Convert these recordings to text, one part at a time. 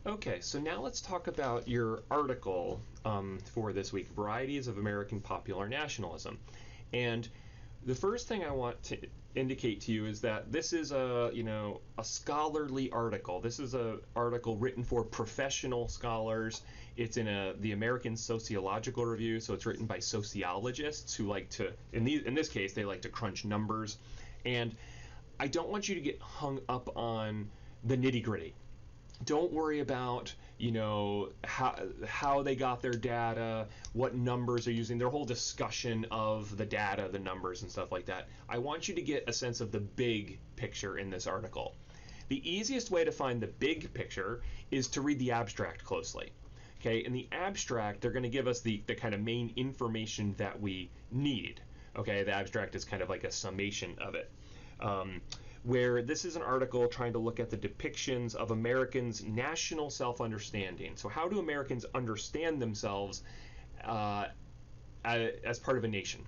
Okay, so now let's talk about your article for this week, Varieties of American Popular Nationalism. And the first thing I want to indicate to you is that this is a scholarly article. This is an article written for professional scholars. It's in the American Sociological Review, so it's written by sociologists who like to, in this case, they like to crunch numbers. And I don't want you to get hung up on the nitty-gritty. Don't worry about how they got their data, what numbers they're using, their whole discussion of the data, the numbers and stuff like that. I want you to get a sense of the big picture in this article. The easiest way to find the big picture is to read the abstract closely. Okay, in the abstract, they're going to give us the kind of main information that we need. Okay, the abstract is kind of like a summation of it. Where this is an article trying to look at the depictions of Americans' national self-understanding. So how do Americans understand themselves as part of a nation?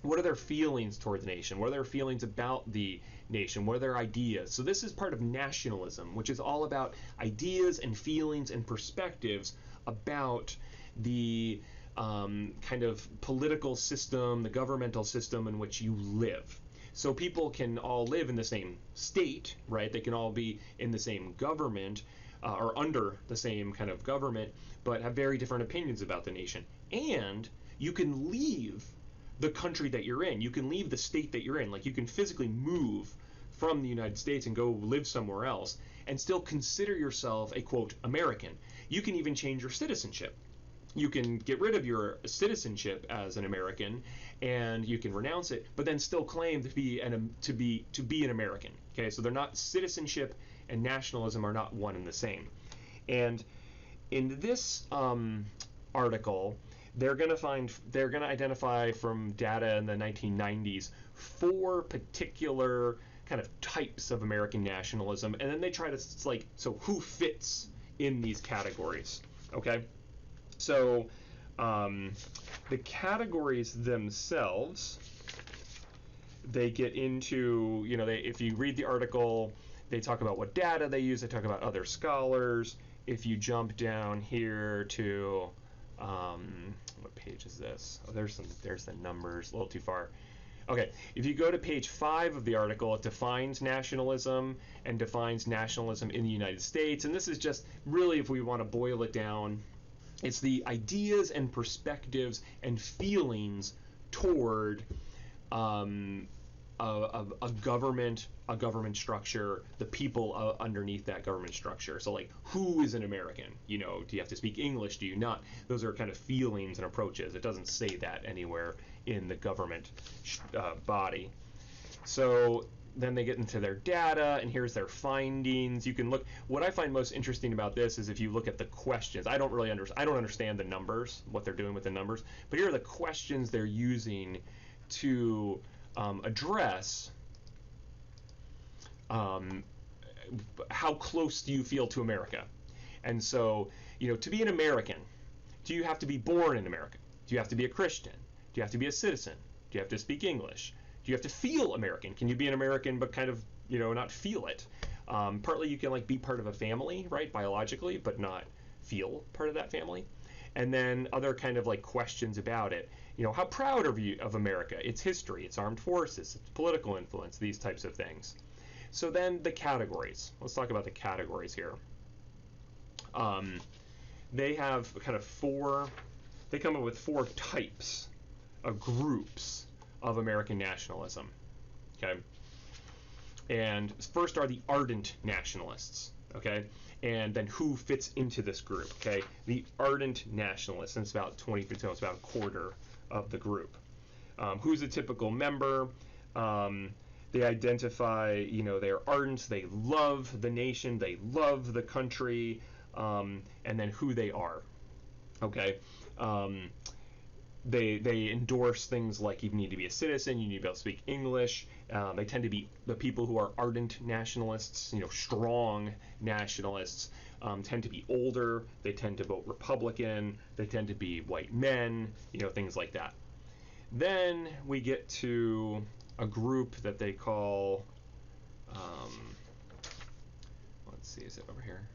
What are their feelings toward the nation? What are their feelings about the nation? What are their ideas? So this is part of nationalism, which is all about ideas and feelings and perspectives about the kind of political system, the governmental system in which you live. So people can all live in the same state, right? They can all be in the same government or under the same kind of government, but have very different opinions about the nation. And you can leave the country that you're in. You can leave the state that you're in. Like, you can physically move from the United States and go live somewhere else and still consider yourself a, quote, American. You can even change your citizenship. You can get rid of your citizenship as an American, and you can renounce it, but then still claim to be an American. Okay, so they're not, citizenship and nationalism are not one and the same. And in this article, they're going to identify from data in the 1990s 4 particular kind of types of American nationalism, and then they try to so who fits in these categories. Okay. So the categories themselves, they get into, if you read the article, they talk about what data they use, they talk about other scholars. If you jump down here to, what page is this? Oh, there's the numbers, a little too far. Okay, if you go to page 5 of the article, it defines nationalism and defines nationalism in the United States. And this is just really, if we want to boil it down, it's the ideas and perspectives and feelings toward a government structure, the people underneath that government structure. So, like, who is an American? Do you have to speak English? Do you not? Those are kind of feelings and approaches. It doesn't say that anywhere in the government body. So then they get into their data, and here's their findings. You can look. What I find most interesting about this is if you look at the questions. I don't understand the numbers, what they're doing with the numbers, but here are the questions they're using to address how close do you feel to America. And so, to be an American, do you have to be born in America? Do you have to be a Christian? Do you have to be a citizen? Do you have to speak English? Do you have to feel American? Can you be an American but kind of, not feel it? Partly you can be part of a family, right, biologically, but not feel part of that family. And then other kind of questions about it. How proud are you of America? Its history, its armed forces, its political influence, these types of things. So then the categories. Let's talk about the categories here. They have kind of they come up with 4 types of groups of American nationalism. Okay. And first are the ardent nationalists. Okay. And then who fits into this group? Okay. The ardent nationalists, and it's about 20%, it's about a quarter of the group. Who's a typical member? They identify, they're ardent, they love the nation, they love the country, and then who they are. Okay. They endorse things like you need to be a citizen, you need to be able to speak English. They tend to be the people who are ardent nationalists, strong nationalists, tend to be older. They tend to vote Republican. They tend to be white men, things like that. Then we get to a group that they call, let's see, is it over here?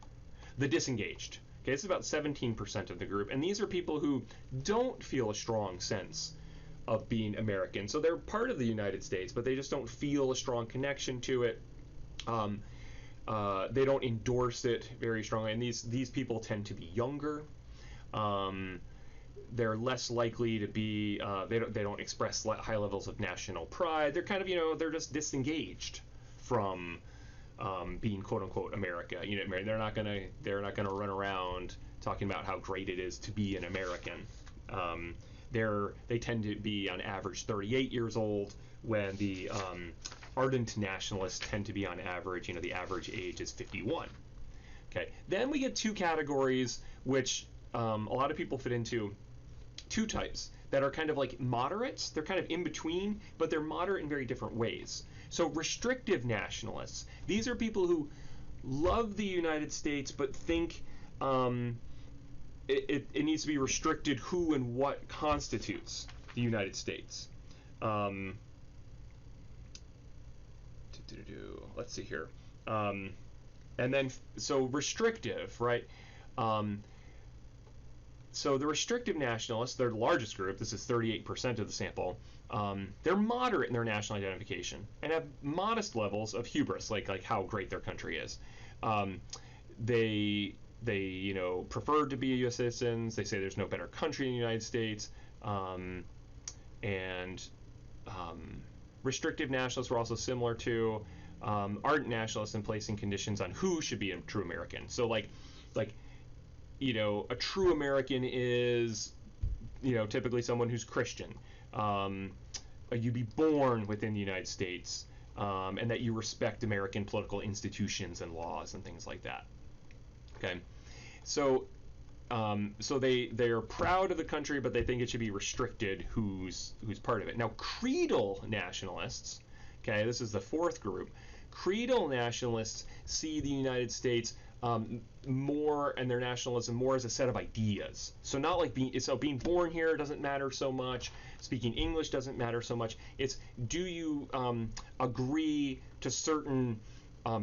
the disengaged. Okay, it's about 17% of the group, and these are people who don't feel a strong sense of being American. So they're part of the United States, but they just don't feel a strong connection to it. They don't endorse it very strongly, and these people tend to be younger. They're less likely to be. They don't express high levels of national pride. They're kind of they're just disengaged from being quote unquote America. They're not gonna run around talking about how great it is to be an American. They tend to be on average 38 years old, when the ardent nationalists tend to be on average, the average age is 51. Okay, then we get two categories which a lot of people fit into, two types that are kind of like moderates. They're kind of in between, but they're moderate in very different ways. So restrictive nationalists, these are people who love the United States but think it needs to be restricted who and what constitutes the United States. Let's see here. And then, so restrictive, right? So the restrictive nationalists, they're the largest group. This is 38% of the sample. They're moderate in their national identification and have modest levels of hubris, like how great their country is. They prefer to be U.S. citizens. They say there's no better country in the United States. Restrictive nationalists were also similar to ardent nationalists in placing conditions on who should be a true American. So a true American is, typically someone who's Christian. You be born within the United States, and that you respect American political institutions and laws and things like that. Okay, so they are proud of the country, but they think it should be restricted who's part of it. Now, creedal nationalists, okay, this is the fourth group. Creedal nationalists see the United States more, and their nationalism more, as a set of ideas. So not like being born here doesn't matter so much. Speaking English doesn't matter so much. It's, do you agree to certain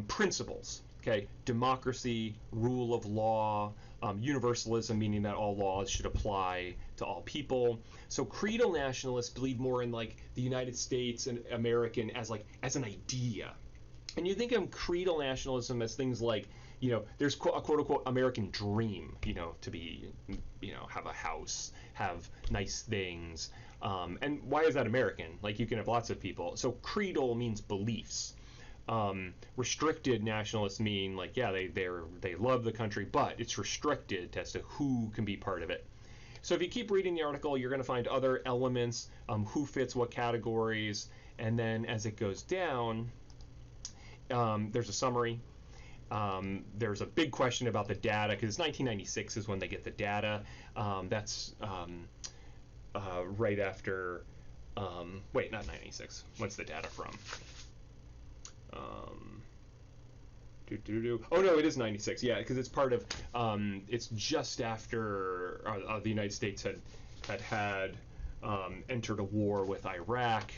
principles? Okay, democracy, rule of law, universalism, meaning that all laws should apply to all people. So creedal nationalists believe more in the United States and American as an idea. And you think of creedal nationalism as things like, there's a quote unquote American dream, to be, have a house, have nice things. And why is that American? You can have lots of people. So creedal means beliefs. Restricted nationalists mean they love the country, but it's restricted as to who can be part of it. So if you keep reading the article, you're going to find other elements, who fits what categories, and then as it goes down, there's a summary. There's a big question about the data, because 1996 is when they get the data. That's right after, wait, not 96. What's the data from? Oh no, it is 96. Yeah, because it's part of. It's just after the United States had entered a war with Iraq.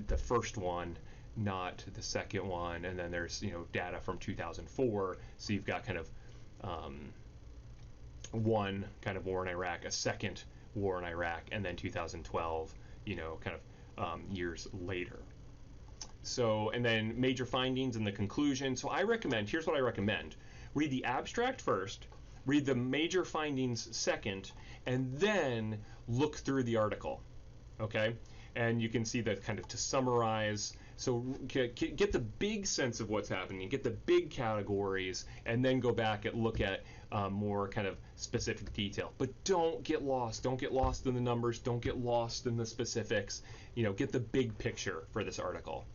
The first one, not the second one, and then there's data from 2004. So you've got kind of one kind of war in Iraq, a second war in Iraq, and then 2012. Kind of years later. So, and then major findings and the conclusion. So here's what I recommend. Read the abstract first, read the major findings second, and then look through the article, okay? And you can see that kind of to summarize. So get the big sense of what's happening, get the big categories, and then go back and look at more kind of specific detail. But don't get lost. Don't get lost in the numbers. Don't get lost in the specifics. Get the big picture for this article.